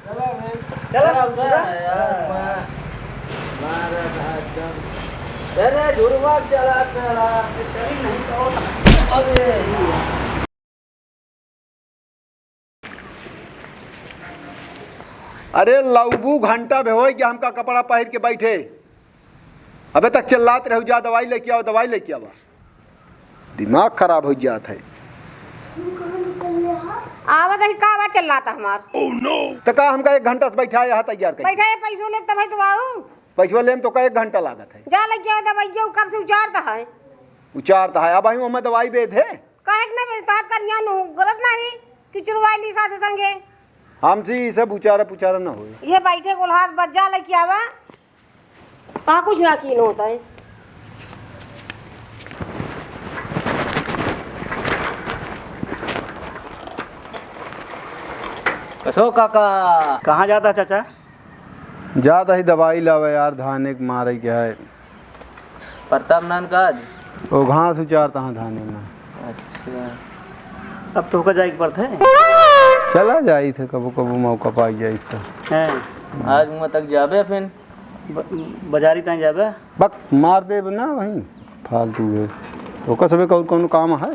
चला अरे झुरवा चला चला नहीं तो अरे अरे लौबू घंटा भेहो कि हमका कपड़ा पहन के बैठे अबे तक चिल्लाते रहो जा दवाई लेके आओ दवाई लेके आओ। दिमाग खराब हो जाता है। आवा दही का आवाज चल रहा था हमार तो का हमका 1 घंटा से बैठा यहाँ तैयार कर बैठा है पैसों ले तब तो आऊ पैसा लेम तो का 1 घंटा लागत है। जा लग गया दवाई जो कब से उचारता है उचारता है अब आई हमें दवाई बेद है काहे ना बेटा करिया नु गलत नहीं कि चुरवाई ली साथे संगे हमसे ये सब उचारा पुचारा ना हो। ये बैठे को हाथ बच जा लग क्या आवा कहाँ कुछ ना कीन होता है। कसो काका कहाँ जाता चाचा? जाता ही दवाई लावे यार धाने के मारे क्या है प्रताप नान का आज वो घास उचारता है धाने में। अच्छा अब तो होकर जाए पड़ता है। चला जाई थे कबो कबो मौका पाई जाई था हैं आज मुँह तक जाबे फिर बाजारी कहीं जाबे बक मार दे ना वहीं फालतू है तो का सबे कौन काम है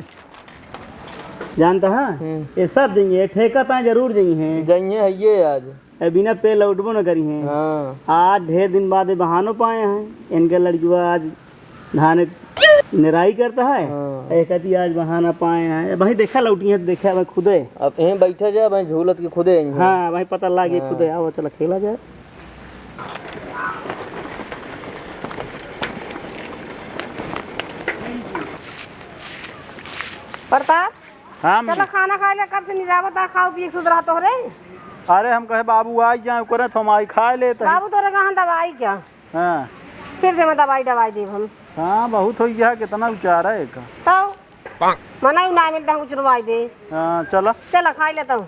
जानता है ये सब देंगे ठेका पाए जरूर देंगे हैं जाइए है ये आज बिना पे लौटबो न करी हैं। हाँ आज ढेर दिन बाद ये बहानो पाए हैं इनके लड़कियों आज धान निराई करता है। एक आदि आज बहाना पाए हैं भाई देखा लौटी है देखा मैं खुदे अब यहीं बैठे जाए भाई झूलत के खुदे यहीं हाँ भाई पता लगे खुदे आओ चलो खेला जाए। प्रताप हाँ चलो खाना खा ले कब से निरावत आ खाओ पी सुधरा तो रे अरे हम कहे बाबू आ जाए करे तो हम आई खा लेते हैं। बाबू तोरे कहाँ दवाई क्या हाँ फिर से मैं दवाई देव हम हाँ बहुत हो गया कितना उचार है एक तो मना ना मिलता हूँ चुरवाई दे। हाँ चलो चलो खा लेता हूँ।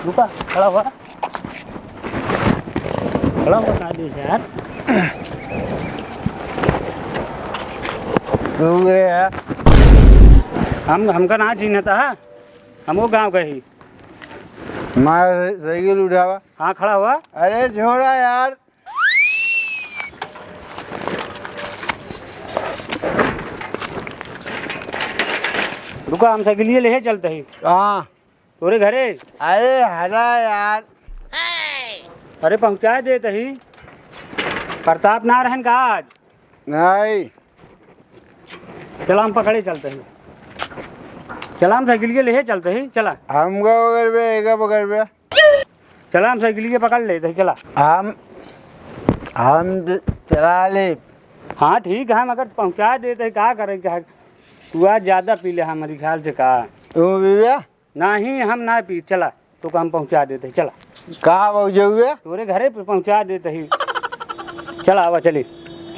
रुका खड़ा हुआ यार हमका ना जीना था हम वो गाँव गए मैं साइकिल उठावा। हाँ खड़ा हुआ अरे छोड़ा यार रुका हम साइकिल ले चलते ही कहाँ तोरे घरे। अरे हरा यार अरे पहुँचा देते ही प्रताप ना रहन का आज नहीं चला हम पकड़े चलते ही चला हम साइकिल ले चलते ही चला हमको पकड़ पे चला हम साइकिल पकड़ लेते ही चला हम चला ले। हाँ ठीक है हम अगर पहुँचा देते क्या करें क्या तू आज ज़्यादा पी ले हमारी ख्याल से कहा तू भैया नहीं हम ना पी चला तो हम पहुँचा देते चला कहाँ पहुँचे हुए तोरे घरे पे पहुँचा देते ही चला आवा चली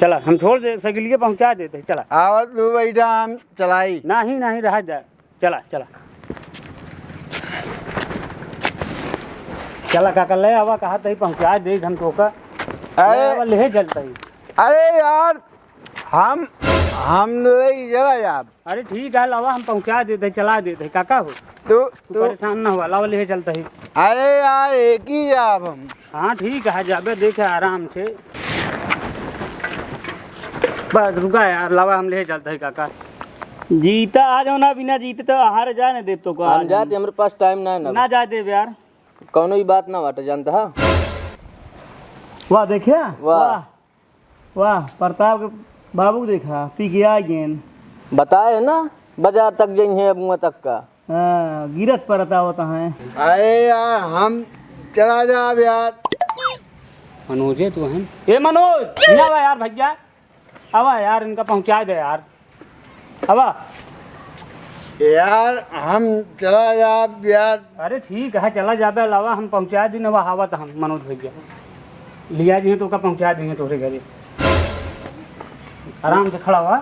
चला हम छोड़ दे साइकिल पहुँचा देते चला आवा तू बैठा हम चलाई नहीं नहीं रह जा चला चला चला काका ले आवा कहा तही पहुँचा दे हम तो का अरे ले चलता ही। अरे यार हम ले जरा यार। अरे ठीक है लावा हम पहुँचा देते चला देते काका हो तू तू परेशान ना हुआ लावा ले चलता ही। अरे यार एक ही जाब हम। हाँ ठीक है जाबे देखे आराम से बस रुका यार लावा हम ले चलते ही काका। जीता आ जाओ ना बिना जीते तो हार जाए ना देव तो को हम जाते हमारे पास टाइम ना जा देव यार कौनो ही बात ना बाटे जानता है। वाह देखिया वाह। वाह प्रताप के बाबू देखा पी के आ गेन बताए है ना बाजार तक जाइए अब वहाँ तक का। हाँ गिरत पड़ता होता है। अरे यार हम चला जा यार। मनोज है तू है ए मनोज नहीं आवा यार भैया आवा यार इनका पहुंचा दे यार आवा। यार हम चला जा यार। अरे ठीक है चला जाबे लावा हम पहुंचा दी ना हवा तो हम मनोज भैया लिया जी तो का पहुंचा देंगे तोरे घरे आराम से खड़ा हुआ।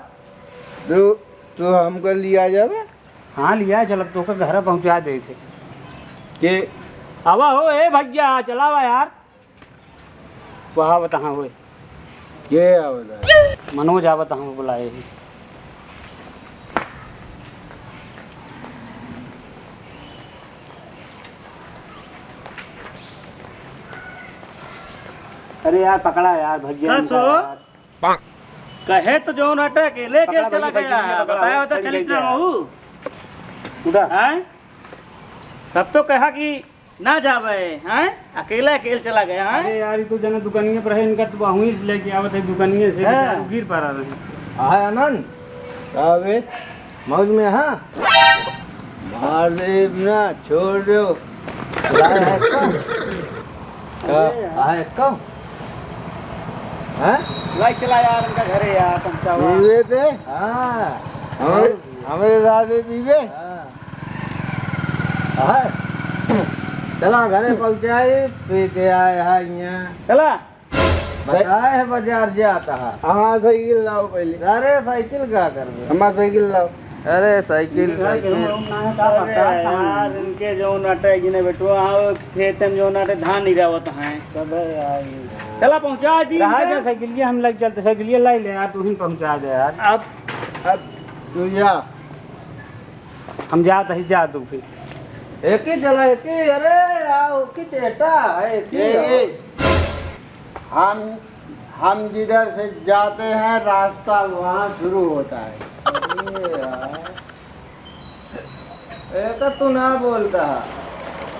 तू हमको लिया जावे हाँ लिया चल तो का घर पहुंचा दे थे कि आवा हो ए भैया चलावा यार वहाँ बता हाँ वो ये आवता मनोज आवत हम बुलाए हैं। अरे यार पकड़ा यार भैया इनका यार। कहे तो जो नाटक अकेले के पकड़ा चला भाई, गया भैया, पकड़ा, बताया होता चल चलित गया। ना महू उधर हैं तब तो कहा कि ना जावे हैं अकेले अकेले चला गया हैं। अरे यार ये तो जना दुकानिए पर है इनका तो वहीं से लेके आवत है दुकानिए से हाँ। बेचारे गिर पड़ा रहे। आए आनंद अबे मौज में हाँ मार दे ना छोड़ दो। आए कब हैं लाई चला यार इनका घरे यार पहुंचा हुआ। पीवे थे हाँ हमारे राधे पीवे। हाँ चला घरे पहुँचाए पी के आए है यहाँ चला बताए है बाजार जाता है। हाँ साइकिल लाओ पहले। अरे साइकिल क्या कर रहे हमारा साइकिल लाओ। अरे साइकिल अरे यार इनके जो नाटक जिन्हें बेटो हाँ खेत में जो नाटक धान नहीं रहता है चला पहुंचा दी रहा जा साइकिल हम लग चलते साइकिल लाई ले यार तू ही पहुंचा दे यार। अब तू जा। हम जाते ही जा तू फिर एक ही चला एक ही अरे आओ की चेटा एक ही ये हम जिधर से जाते हैं रास्ता वहाँ शुरू होता है। ऐसा तू ना बोलता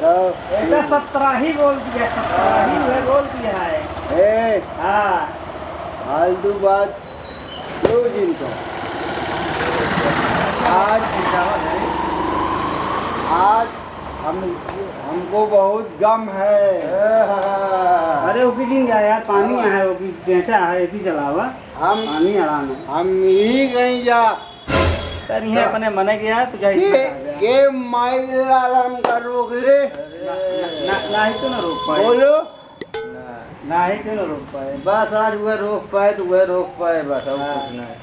तो ऐसा 17 ही बोल दिया 17 ही है बोल दिया है। ए हाँ फालतू बात क्यों जिनको आज हमको बहुत गम है। अरे वो भी गया यार पानी है वो भी बेटा है ऐसी चलावा हम पानी आराम है। हम ही कहीं जा सर ये अपने मने गया तो जा के माइल आलम का रोक ले। ना ही तो ना रोक पाए बोलो ना ही तो ना रोक पाए। बस आज वह रोक पाए तो वह रोक पाए बस और कुछ नहीं।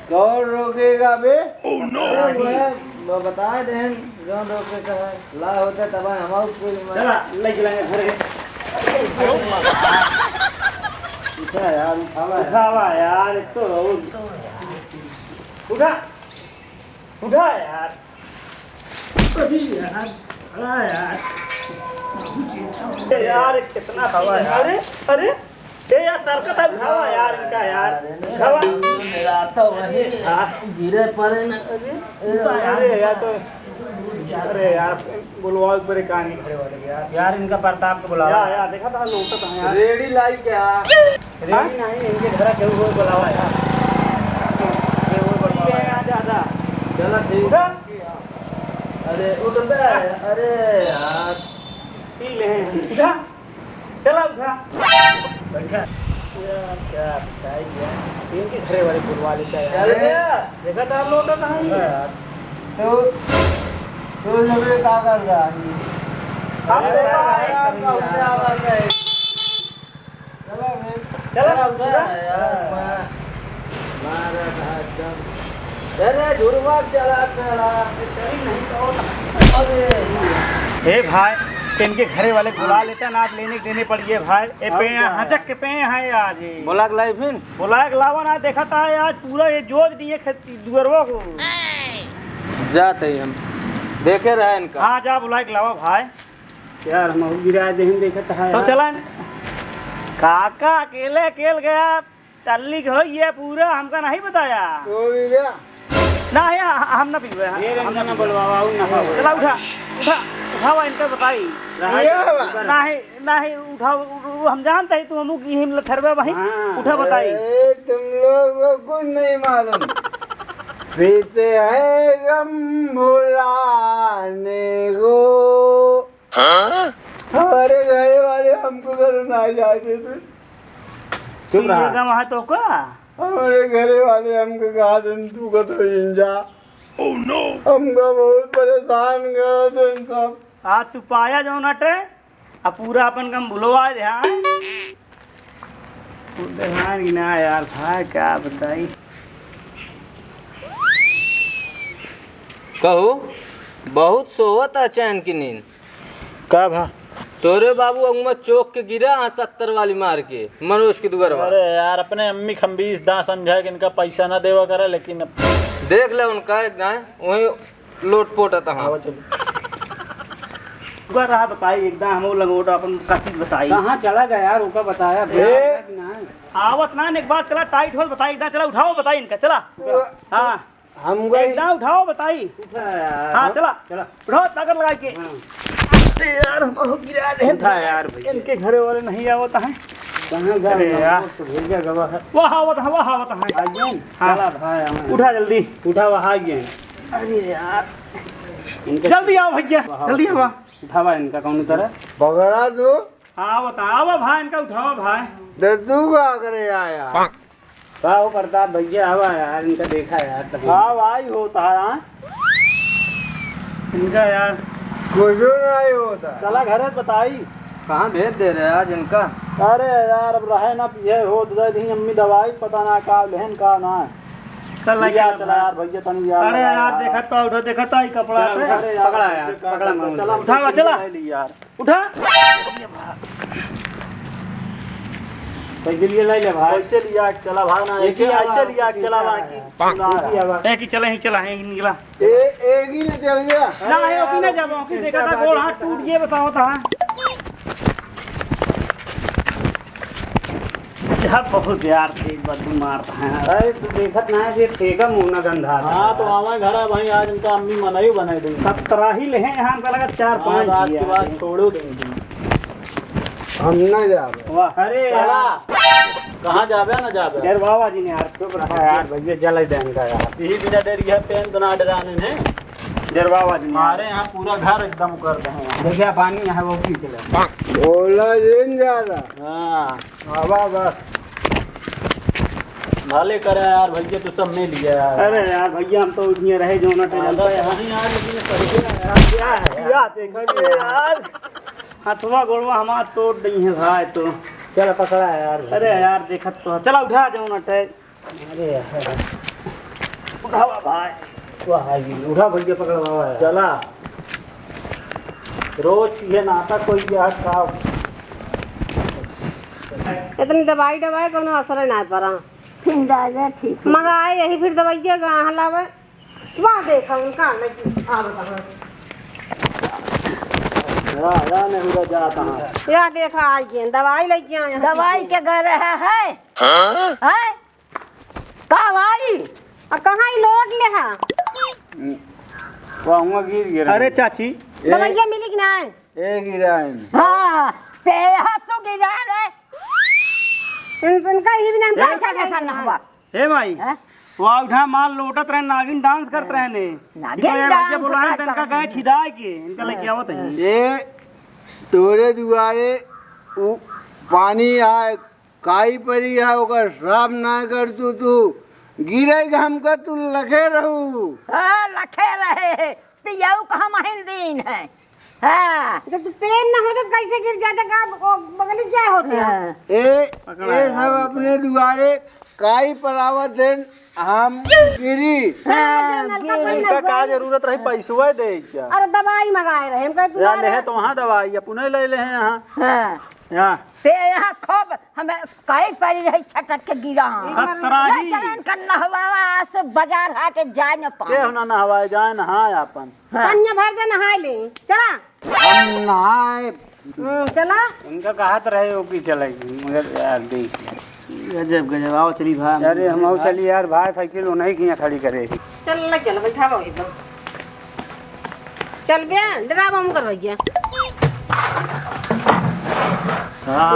कौन रोकेगा बे? वो बताए देन जो रोके का है ला होता तब हम कोई चला ले चलेंगे घरे। उठा यार उठावा यार एक तो उठा उठा यार अभी यार अरे यार कितना खावा यार। अरे अरे ये यार तरकत है खावा यार इनका यार खावा मेरा तो वही गिरे पड़े ना अरे यार तो अरे यार बुलवा बड़े कहानी खड़े वाले यार इनका प्रताप को बुलावा यार देखा था लौटता था यार रेडी लाई क्या रेडी नहीं इनके घर के वो बुलावा यार ज्यादा चला ठीक अरे उठता है अरे यार पी ले उठा चला उठा बैठा यार क्या बताइए इनके घरे वाले बुलवा लेता है चल गया देखा था लौटा था यार तो झगड़े का कर रहा है? हम देखा है चला बे। चला अरे झुरवा चला चला ए भाई इनके घरे वाले बुला लेते ना लेने देने पड़िए भाई ए पे हचक के पे है आज बोला के लाई फिर बुलाए के लावा ना देखा था आज पूरा ये जोत दिए दुअरवा को जाते ही हम देखे रहे इनका। हाँ जा बुलाए के लावा भाई यार हम गिरा दे हम देखत है तो चला काका अकेले अकेले गया तल्ली हो ये पूरा हमका नहीं बताया नहीं हम ना पीवे हम ना बोलवावा ना चला उठा उठा उठावा इनका बताई नहीं नहीं उठाओ हम जानते हैं तुम अमुक की हिम्मत थरवे वहीं उठा बताई तुम लोगों को नहीं मालूम पीते हैं गम भुलाने को। हमारे घर वाले हमको घर ना जाते थे। तुम रहेगा वहाँ तो का हमारे घर वाले हमको कहा तू का तो इंजा हमको बहुत परेशान कर दे सब। आज तू पाया जो नटे अब पूरा अपन कम भुलवा ध्यान ध्यान ना यार भाई क्या बताई कहू बहुत सोवत है चैन की नींद का भा तोरे बाबू अगमत चौक के गिरा 70 वाली मार के मनोज की दुगरवा। अरे यार अपने अम्मी खम्बीस दा समझा कि इनका पैसा ना देवा करे लेकिन अब देख ले उनका एक गाय वही लोट पोटा था। हाँ रहा बताई एकदम हम लंगोट अपन कथी बताई कहाँ चला गया यार उसका बताया आवत ना एक बात चला टाइट होल बताई एकदम चला उठाओ बताई इनका चला हाँ हमको एकदम उठाओ बताई हाँ चला चला उठाओ ताकत लगा के यार हम गिरा दे यार इनके घरे वाले नहीं आवत है कहाँ अरे यार तो भेजा गवा है वह आवत है आइए चला भाई उठा जल्दी उठा वहाँ आइए अरे यार जल्दी आओ भैया जल्दी आओ उठावा इनका कौन तरह पकड़ा तू हाँ बताओ भाई इनका उठाओ भाई तो तू क्या करे आया का वो करता भैया हवा यार इनका देखा यार तभी हाँ भाई होता है इनका यार कुछ नहीं होता। चला घर बताई कहाँ भेज दे रहे आज इनका। अरे यार अब रहे ना पिए हो तो दी अम्मी दवाई पता ना का लहन का ना चल लिया चला यार भैया तनी यार अरे यार देखा तो उठा देखा तो कपड़ा अरे पकड़ा यार पकड़ा चला उठावा, चला। यार उठा पैसे लिए ले ले भाई ऐसे लिया चला भागना ऐसे लिया चला बाकी एक ही चले ही चला है निकला एक ही न चल गया। ना है ओकी ना जाबो ओकी देखा था गोड़ हाथ टूट गए बताओ था यार बहुत यार तेज बदबू मारता है अरे तू देखत ना है ये ठेका मुंह ना गंधा हाँ तो आवा घर है भाई आज इनका अम्मी मनाई बनाई देंगे 17 ही ले हैं यहाँ का लगा 4-5 आज के बाद छोड़ो देंगे हम न जावे। वाह अरे चला कहाँ जावे ना जावे यार बाबा जी ने यार चुप रहा यार भैया जला दे इनका यार यही बिना डर है पेन तो ना डराने ने यार बाबा जी ने हमारे यहाँ पूरा घर एकदम कर दे हैं देखिए पानी है वो पी चला बोला दिन ज्यादा हाँ बाबा बस भले करे यार भैया तो सब मिल गया यार अरे यार भैया हम तो उठिए रहे जो ना चलता है नहीं यार लेकिन सही है यार क्या है या देखिए यार हाथवा गोड़वा हमार तोड़ दी है भाई तो चल पकड़ा यार अरे यार देखत तो चला उठा जाओ ना टे अरे यार उठावा भाई वाह आई उठा भैया पकड़ा बाबा यार चला रोज ये नाटक कोई यार का इतनी दवाई कोनो असर ना पड़ा ठीक मंगाए यही फिर दवाइया कहाँ लावे वहाँ देखा उनका नहीं जाता है या देखा आइए दवाई लेके आए दवाई के घर है दवाई कहाँ ही लौट ले हा वहाँ गिर गया अरे चाची दवाइया मिली कि ना एक ही राइन हाँ तेरे हाथों की जान है इनका ही भी नाम अच्छा देखा ना हुआ हे भाई वहाँ उठा माल लोटत रहे नागिन डांस करते रहे ने नागिन यार डांस बच्चे बुलाए करता इनका गए छिदाए के इनका लेके आवत है ये तोरे दुआरे पानी आए काई परी है ओकर साफ ना कर तू गिरेगा हमका तू लखे रहू लखे रहे पियाऊ कहाँ महिल दिन है हाँ जब तू पेन ना हो तो कैसे गिर जाते का बगल क्या होते हैं ये सब अपने दुआरे काई पर आवत है हम गिरी। इनका का जरूरत रही पैसुआ दे क्या अरे दवाई मंगाए रहे हम कहे तू या आ ले रहा। तो वहाँ दवाई या पुनः ले ले हैं यहाँ हाँ यहाँ पे यहाँ खूब हमें कई पड़ी रही छटक के गिरा खतराही चलन करना हवा से बाजार हाट जाए न के पाए होना नहवाए जाए नहा अपन कन्या भर दे नहाए ले चला। हम नहाए चला उनका कहत रहे हो कि चलेगी मगर यार देख गजब गजब आओ चली भाई अरे हम चली यार भाई साइकिल नहीं की खड़ी करे चल लग चल बैठा हो एकदम चल बे ड्रामा हम कर भैया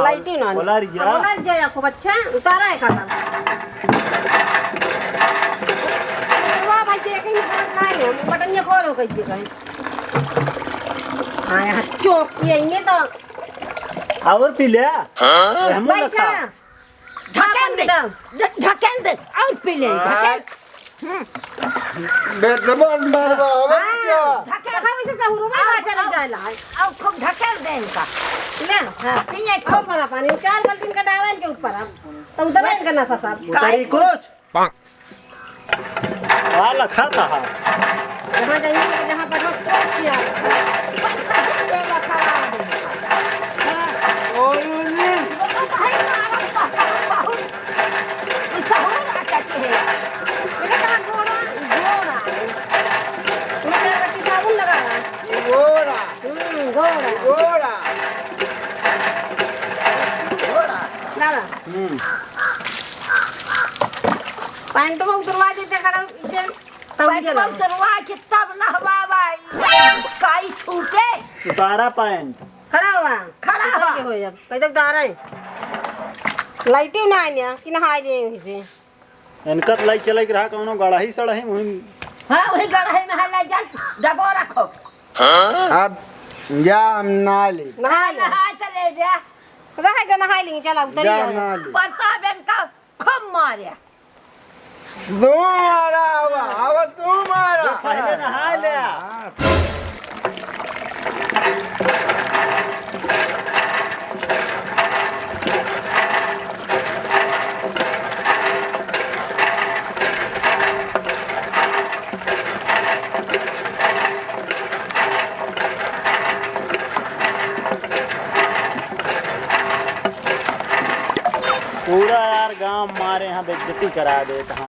लाइटी ना बोला रिया बोला जाया को बच्चा उतारा है खाना वाह भाई जे कहीं खाए हो बटन ये खोलो कैसे कहीं हां यहाँ चौक ये तो और पी ले हम बैठा ढकेल दे और पी ले ढकेल बेदबन मारवा आवे क्या ढकेल खा वैसे सहूर में आ चल जाला और खूब ढकेल दे इनका ले हां पिए खूब भरा पानी 4 बाल्टी का डावन के ऊपर अब तो उधर इनका नशा सब उतरी कुछ वाला खाता है जहां जाइए जहां पर हो किया पैसा देगा खराब और उन्हें गोरा गोरा पैंट में उतरवा देते खड़ा उतरवा के तब नहवावा काई छूटे उतारा पैंट खड़ा हुआ खड़ा हुआ। हो जब कहीं तक जा रहे लाइटें ना आइया कि नहाए लिए से इनका तो लाई चले रहा कौनो गड़ा ही सड़ा है मुहिम हाँ वही गढ़े में है ले जा डबो रखो अब जा हम नहा ले नहा ले नहा चले जा रह जा नहा लेंगे चला उतर जा ही नहा ले पड़ता बेन का खूब मारे तू मारा अब तू मारा पहले नहा ले पूरा यार गांव मारे यहाँ बेइज्जती करा देता